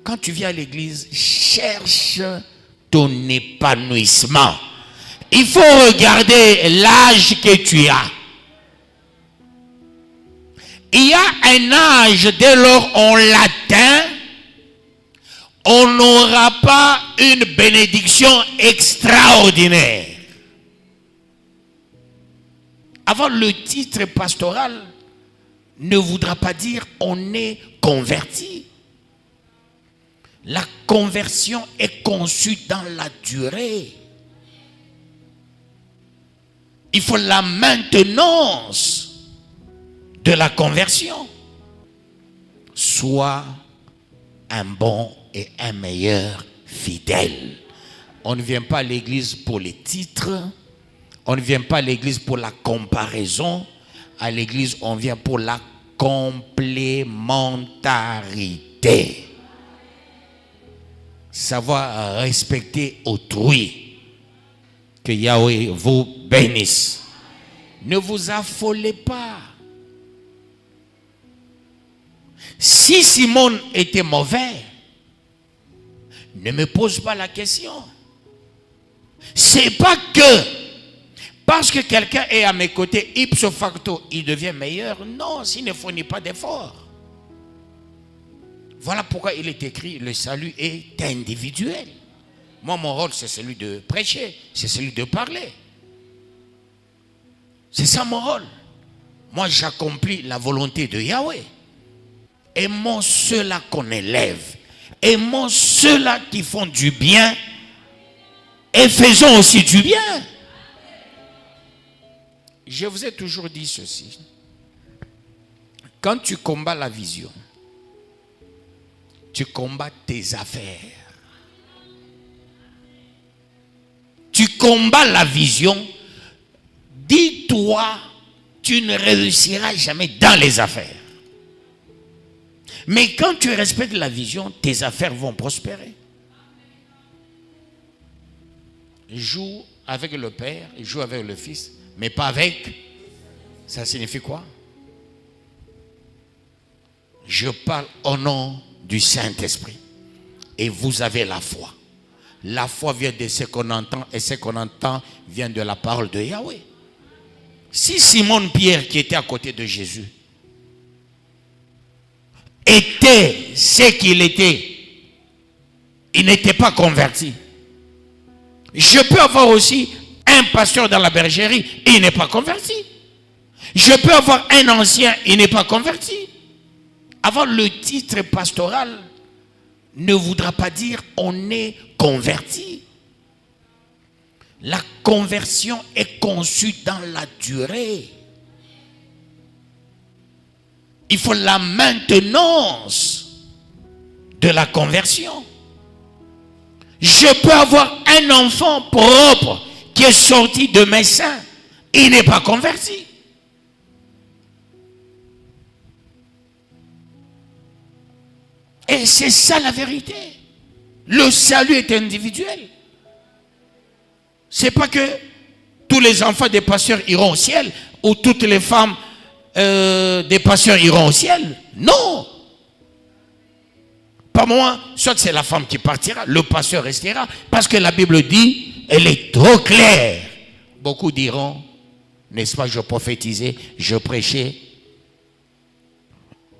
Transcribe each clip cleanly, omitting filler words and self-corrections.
quand tu viens à l'église, cherche ton épanouissement. Il faut regarder l'âge que tu as. Il y a un âge, dès lors on l'atteint, on n'aura pas une bénédiction extraordinaire. Avant, le titre pastoral ne voudra pas dire on est converti. La conversion est conçue dans la durée. Il faut la maintenance de la conversion. Sois un bon et un meilleur fidèle. On ne vient pas à l'église pour les titres. On ne vient pas à l'église pour la comparaison. À l'église, on vient pour la complémentarité. Savoir respecter autrui. Que Yahweh vous bénisse. Ne vous affolez pas. Si Simon était mauvais, ne me pose pas la question. C'est pas que parce que quelqu'un est à mes côtés, ipso facto, il devient meilleur. Non, s'il ne fournit pas d'efforts. Voilà pourquoi il est écrit, le salut est individuel. Moi, mon rôle, c'est celui de prêcher, c'est celui de parler. C'est ça mon rôle. Moi, j'accomplis la volonté de Yahweh. Aimons ceux-là qu'on élève. Aimons ceux-là qui font du bien. Et faisons aussi du bien. Je vous ai toujours dit ceci. Quand tu combats la vision, tu combats tes affaires. Tu combats la vision, dis-toi, tu ne réussiras jamais dans les affaires. Mais quand tu respectes la vision, tes affaires vont prospérer. Joue avec le Père, joue avec le Fils, mais pas avec. Ça signifie quoi? Je parle au nom du Saint-Esprit. Et vous avez la foi. La foi vient de ce qu'on entend, et ce qu'on entend vient de la parole de Yahweh. Si Simon Pierre, qui était à côté de Jésus, était ce qu'il était, il n'était pas converti. Je peux avoir aussi un pasteur dans la bergerie, il n'est pas converti. Je peux avoir un ancien, il n'est pas converti. Avoir le titre pastoral ne voudra pas dire on est converti. La conversion est conçue dans la durée. Il faut la maintenance de la conversion. Je peux avoir un enfant propre qui est sorti de mes seins. Il n'est pas converti. Et c'est ça la vérité. Le salut est individuel. C'est pas que tous les enfants des pasteurs iront au ciel ou toutes les femmes des pasteurs iront au ciel. Non. Pas moi, soit c'est la femme qui partira, le pasteur restera, parce que la Bible dit, elle est trop claire. Beaucoup diront, n'est-ce pas, je prophétisais, je prêchais.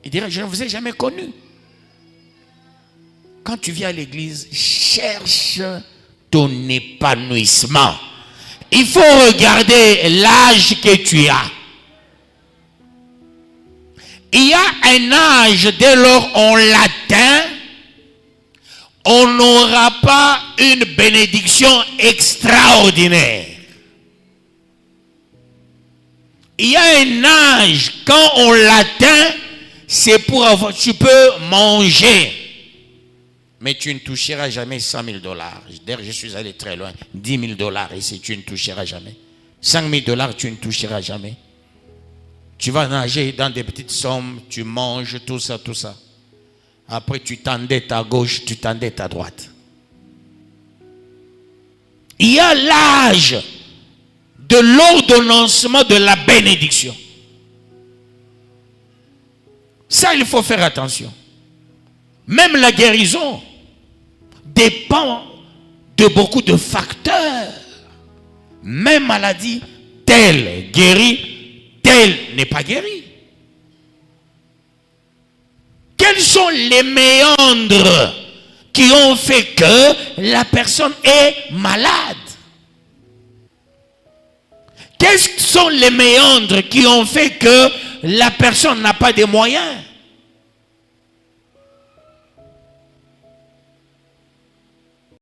Ils diraient, je ne vous ai jamais connu. Quand tu viens à l'église, cherche ton épanouissement. Il faut regarder l'âge que tu as. Il y a un âge, dès lors on l'atteint, on n'aura pas une bénédiction extraordinaire. Il y a un âge, quand on l'atteint, c'est pour avoir, tu peux manger. Mais tu ne toucheras jamais 100 000 $. D'ailleurs, je suis allé très loin. 10 000 $ ici, tu ne toucheras jamais. 5 000 $, tu ne toucheras jamais. Tu vas nager dans des petites sommes, tu manges, tout ça, tout ça. Après, tu t'endettes à gauche, tu t'endettes à droite. Il y a l'âge de l'ordonnancement de la bénédiction. Ça, il faut faire attention. Même la guérison dépend de beaucoup de facteurs. Même maladie, telle guérit, telle n'est pas guérie. Quels sont les méandres qui ont fait que la personne est malade? Quels sont les méandres qui ont fait que la personne n'a pas de moyens?